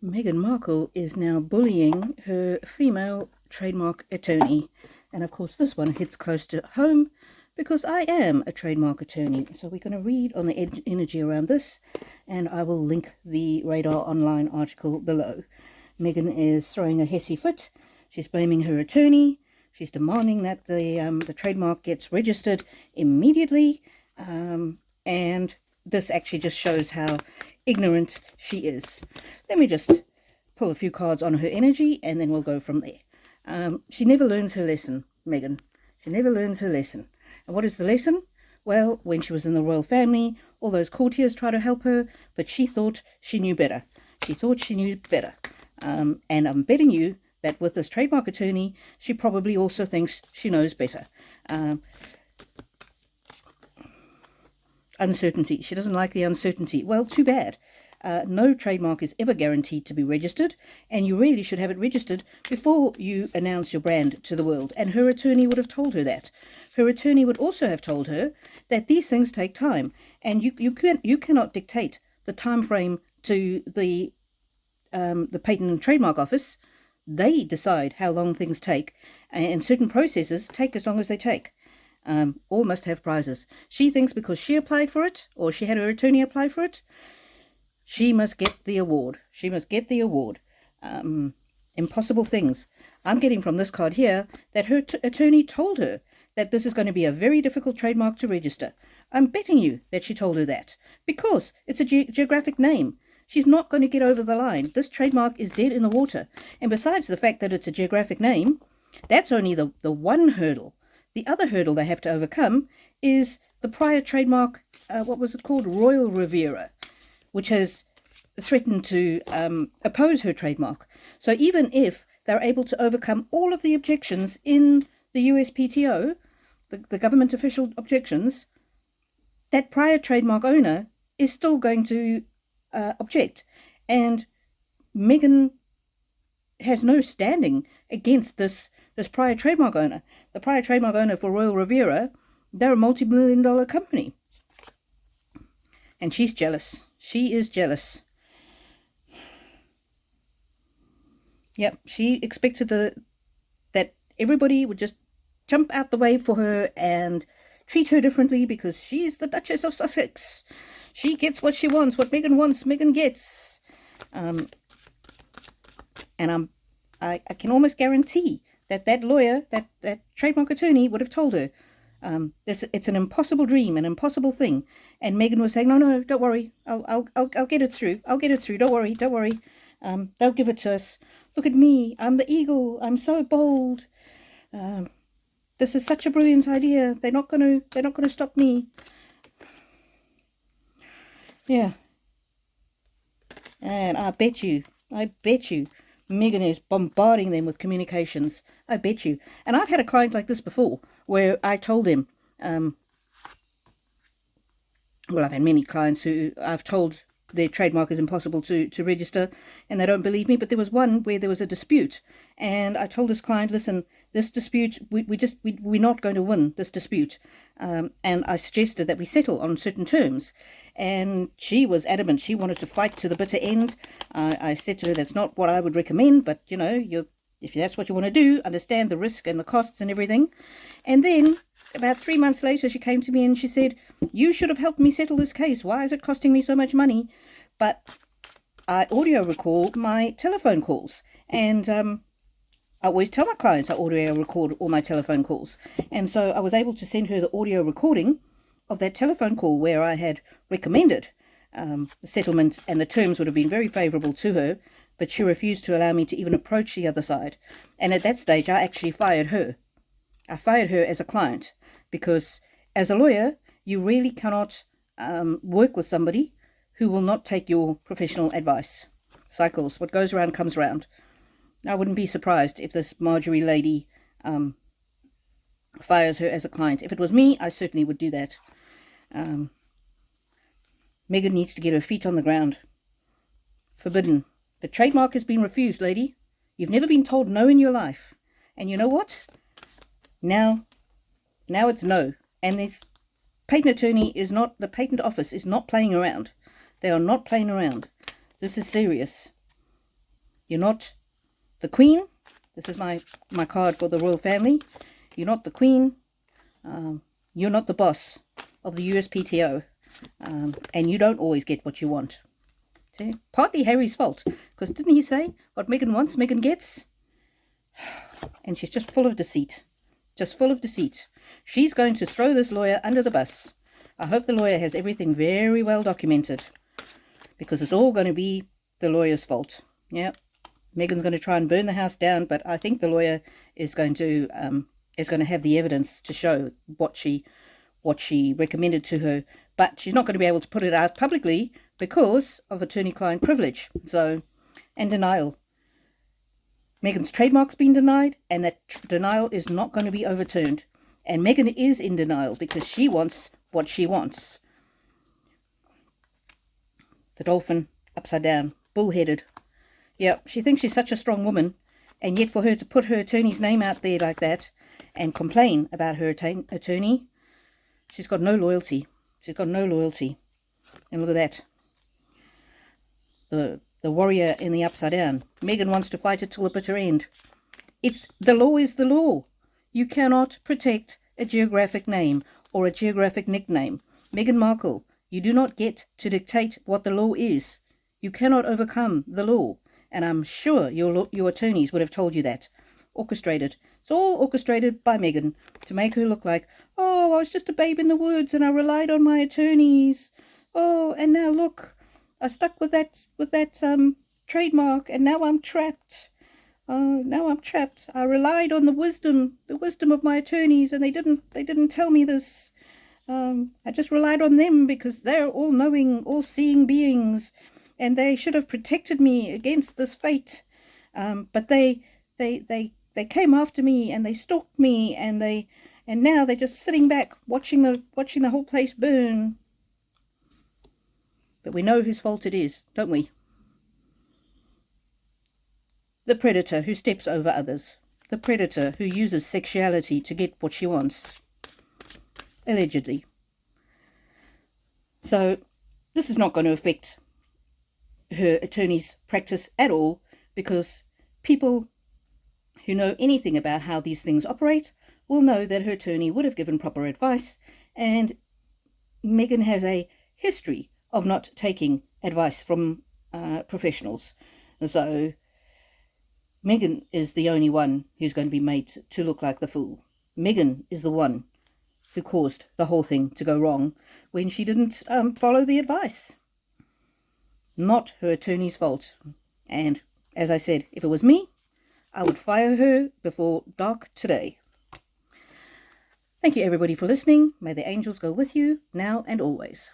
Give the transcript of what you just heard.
Meghan Markle is now bullying her female trademark attorney. And of course, this one hits close to home because I am a trademark attorney. So we're going to read on the energy around this, and I will link the Radar Online article below. Meghan is throwing a hissy fit. She's blaming her attorney. She's demanding that the trademark gets registered immediately. And this actually just shows how ignorant she is. Let me just pull a few cards on her energy, and then we'll go from there. She never learns her lesson, Meghan. She never learns her lesson. And what is the lesson? Well, when she was in the royal family, all those courtiers tried to help her, but she thought she knew better. She thought she knew better. And I'm betting you that with this trademark attorney, she probably also thinks she knows better. Uncertainty. She doesn't like the uncertainty. Well, too bad. No trademark is ever guaranteed to be registered, and you really should have it registered before you announce your brand to the world. And her attorney would have told her that. Her attorney would also have told her that these things take time, and you cannot dictate the time frame to the Patent and Trademark Office. They decide how long things take, and certain processes take as long as they take. All must have prizes. She thinks because she applied for it, or she had her attorney apply for it, she must get the award. She must get the award. Impossible things. I'm getting from this card here that her attorney told her that this is going to be a very difficult trademark to register. I'm betting you that she told her that, because it's a geographic name. She's not going to get over the line. This trademark is dead in the water. And besides the fact that it's a geographic name, that's only the one hurdle. The other hurdle they have to overcome is the prior trademark, what was it called? Royal Riviera, which has threatened to oppose her trademark. So even if they're able to overcome all of the objections in the USPTO, the government official objections, that prior trademark owner is still going to object. And Meghan has no standing against this prior trademark owner. The prior trademark owner for Royal Riviera, they're a multi-million-dollar company. And she's jealous. She is jealous. Yep, she expected that everybody would just jump out the way for her and treat her differently because she's the Duchess of Sussex. She gets what she wants. What Meghan wants, Meghan gets. And I can almost guarantee that lawyer, that trademark attorney would have told her, it's an impossible dream, an impossible thing. And Meghan was saying, no, don't worry. I'll get it through. I'll get it through. Don't worry. They'll give it to us. Look at me. I'm the eagle. I'm so bold. This is such a brilliant idea. They're not gonna stop me. Yeah. And I bet you, Meghan is bombarding them with communications. I bet you. And I've had a client like this before, where I told them, well, I've had many clients who I've told their trademark is impossible to register, and they don't believe me. But there was one where there was a dispute, and I told this client, listen, this dispute, we're not going to win this dispute. And I suggested that we settle on certain terms. And she was adamant. She wanted to fight to the bitter end. I said to her, that's not what I would recommend, but, you know, if that's what you want to do, understand the risk and the costs and everything. And then, about 3 months later, she came to me and she said, you should have helped me settle this case. Why is it costing me so much money? But I audio record my telephone calls. And I always tell my clients I audio record all my telephone calls. And so I was able to send her the audio recording of that telephone call where I had recommended the settlement, and the terms would have been very favourable to her, but she refused to allow me to even approach the other side. And at that stage, I actually fired her. I fired her as a client, because as a lawyer, you really cannot work with somebody who will not take your professional advice. Cycles. What goes around comes around. I wouldn't be surprised if this Marjorie lady fires her as a client. If it was me, I certainly would do that. Meghan needs to get her feet on the ground. Forbidden. The trademark has been refused, lady. You've never been told no in your life. And you know what? Now it's no. And this patent attorney is not, the patent office is not playing around. They are not playing around. This is serious. You're not the Queen. This is my card for the royal family. You're not the Queen. You're not the boss of the USPTO. And you don't always get what you want. See? Partly Harry's fault. Because didn't he say what Meghan wants, Meghan gets? And she's just full of deceit. Just full of deceit. She's going to throw this lawyer under the bus. I hope the lawyer has everything very well documented. Because it's all going to be the lawyer's fault. Yeah. Meghan's going to try and burn the house down, but I think the lawyer is going to have the evidence to show what she recommended to her. But she's not going to be able to put it out publicly because of attorney-client privilege. So, and denial. Meghan's trademark's been denied, and that denial is not going to be overturned. And Meghan is in denial because she wants what she wants. The dolphin, upside down, bull-headed. Yeah, she thinks she's such a strong woman, and yet for her to put her attorney's name out there like that and complain about her attorney, she's got no loyalty. She's got no loyalty. And look at that. The warrior in the upside down. Meghan wants to fight it till the bitter end. The law is the law. You cannot protect a geographic name or a geographic nickname. Meghan Markle, you do not get to dictate what the law is. You cannot overcome the law. And I'm sure your attorneys would have told you that. Orchestrated. It's all orchestrated by Meghan to make her look like, oh, I was just a babe in the woods and I relied on my attorneys. Oh, and now look, I stuck with that trademark, and now I'm trapped. Now I'm trapped. I relied on the wisdom of my attorneys, and they didn't tell me this. I just relied on them because they're all-knowing, all-seeing beings, and they should have protected me against this fate. But they came after me and they stalked me, and now they're just sitting back watching the whole place burn. But we know whose fault it is, don't we? The predator who steps over others. The predator who uses sexuality to get what she wants. Allegedly. So this is not going to affect her attorney's practice at all, because people who know anything about how these things operate will know that her attorney would have given proper advice, and Meghan has a history of not taking advice from professionals. So Meghan is the only one who's going to be made to look like the fool. Meghan is the one who caused the whole thing to go wrong when she didn't follow the advice. Not her attorney's fault. And as I said, if it was me, I would fire her before dark today. Thank you everybody for listening. May the angels go with you now and always.